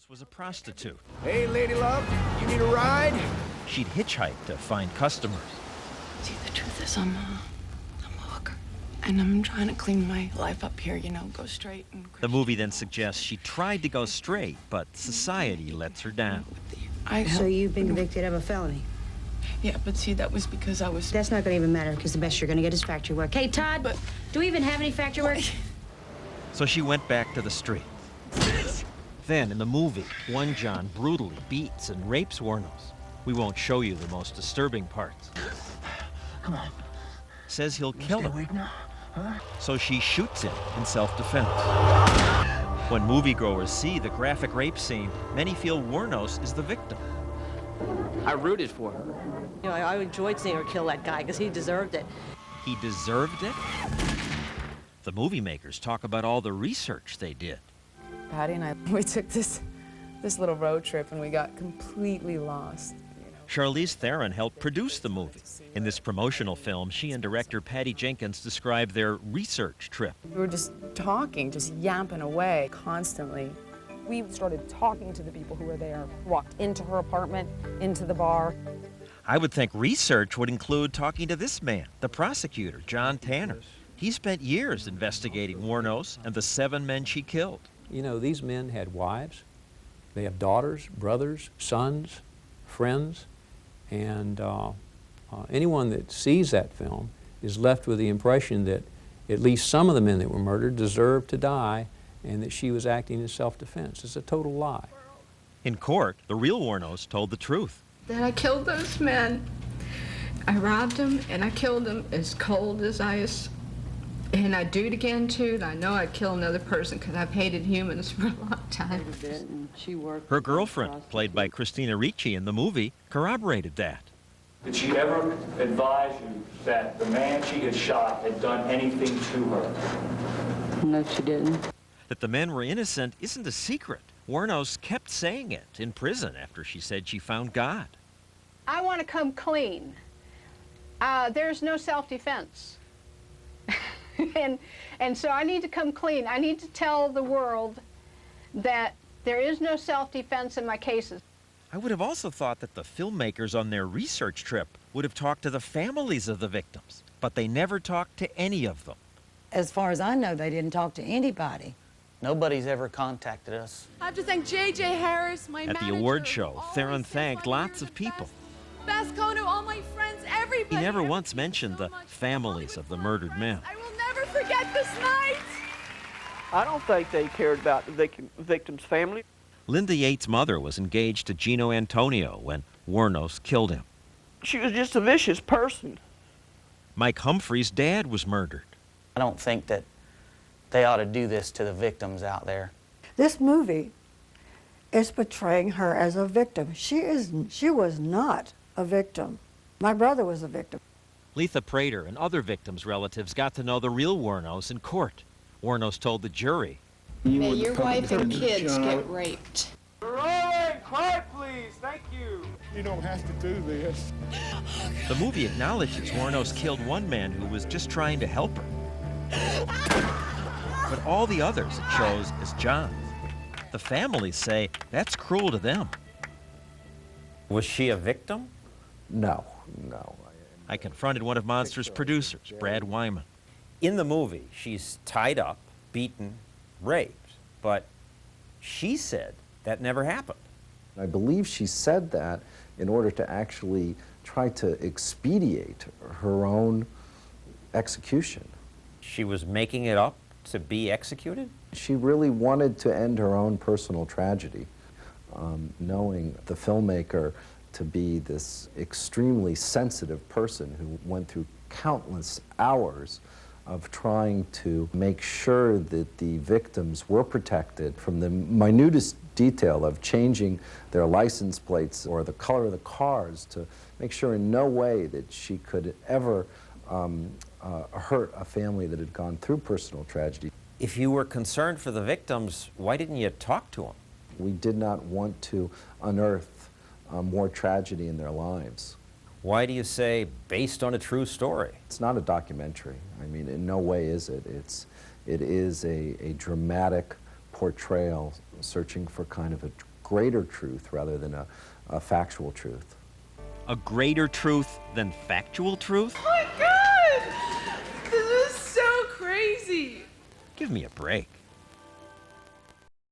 was a prostitute. Hey, lady love, you need a ride? She'd hitchhike to find customers. See, the truth is I'm a hooker. And I'm trying to clean my life up here, you know, go straight. And The movie then suggests she tried to go straight, but society lets her down. So you've been convicted of a felony? Yeah, but see, that was because I was... That's not going to even matter, because the best you're going to get is factory work. Hey, Todd, But- do we even have any factory work? So she went back to the street. Then, in the movie, one John brutally beats and rapes Wuornos. We won't show you the most disturbing parts. Come on. Says he'll kill him. Awake now? Huh? So she shoots him in self-defense. When moviegoers see the graphic rape scene, many feel Wuornos is the victim. I rooted for her. You know, I enjoyed seeing her kill that guy because he deserved it. He deserved it? The movie makers talk about all the research they did. Patty and I, we took this little road trip and we got completely lost. Charlize Theron helped produce the movie. In this promotional film, she and director Patty Jenkins described their research trip. We were just talking, just yapping away constantly. We started talking to the people who were there, walked into her apartment, into the bar. I would think research would include talking to this man, the prosecutor, John Tanner. He spent years investigating Wuornos and the 7 men she killed. You know, these men had wives, they have daughters, brothers, sons, friends, and anyone that sees that film is left with the impression that at least some of the men that were murdered deserved to die and that she was acting in self-defense. It's a total lie. In court, the real Wuornos told the truth. That I killed those men. I robbed them and I killed them as cold as ice. And I'd do it again, too. And I know I'd kill another person because I've hated humans for a long time. Her girlfriend, played by Christina Ricci in the movie, corroborated that. Did she ever advise you that the man she had shot had done anything to her? No, she didn't. That the men were innocent isn't a secret. Wuornos kept saying it in prison after she said she found God. I want to come clean. There's no self-defense. And so I need to come clean. I need to tell the world that there is no self-defense in my cases. I would have also thought that the filmmakers on their research trip would have talked to the families of the victims, but they never talked to any of them. As far as I know, they didn't talk to anybody. Nobody's ever contacted us. I have to thank J.J. Harris, my At the award show, Theron thanked lots of people. Best Kono, all my friends, everybody. He never once mentioned the families of the murdered men. I will never forget this night. I don't think they cared about the victim's family. Linda Yates' mother was engaged to Gino Antonio when Wuornos killed him. She was just a vicious person. Mike Humphrey's dad was murdered. I don't think that they ought to do this to the victims out there. This movie is portraying her as a victim. She was not a victim. My brother was a victim. Letha Prater and other victims' relatives got to know the real Wuornos in court. Wuornos told the jury, May your wife and kids get raped. Rolling! Quiet, please! Thank you! You don't have to do this. the movie acknowledges Wuornos killed one man who was just trying to help her. But all the others it chose as John. The families say that's cruel to them. Was she a victim? No. I confronted one of Monster's producers, Brad Wyman. In the movie, she's tied up, beaten, raped, but she said that never happened. I believe she said that in order to actually try to expedite her own execution. She was making it up to be executed? She really wanted to end her own personal tragedy, knowing the filmmaker to be this extremely sensitive person who went through countless hours of trying to make sure that the victims were protected from the minutest detail of changing their license plates or the color of the cars to make sure in no way that she could ever hurt a family that had gone through personal tragedy. If you were concerned for the victims, why didn't you talk to them? We did not want to unearth more tragedy in their lives. Why do you say based on a true story? It's not a documentary. I mean, in no way is it. It is a dramatic portrayal searching for kind of a greater truth rather than a factual truth. A greater truth than factual truth? Oh my God! This is so crazy! Give me a break.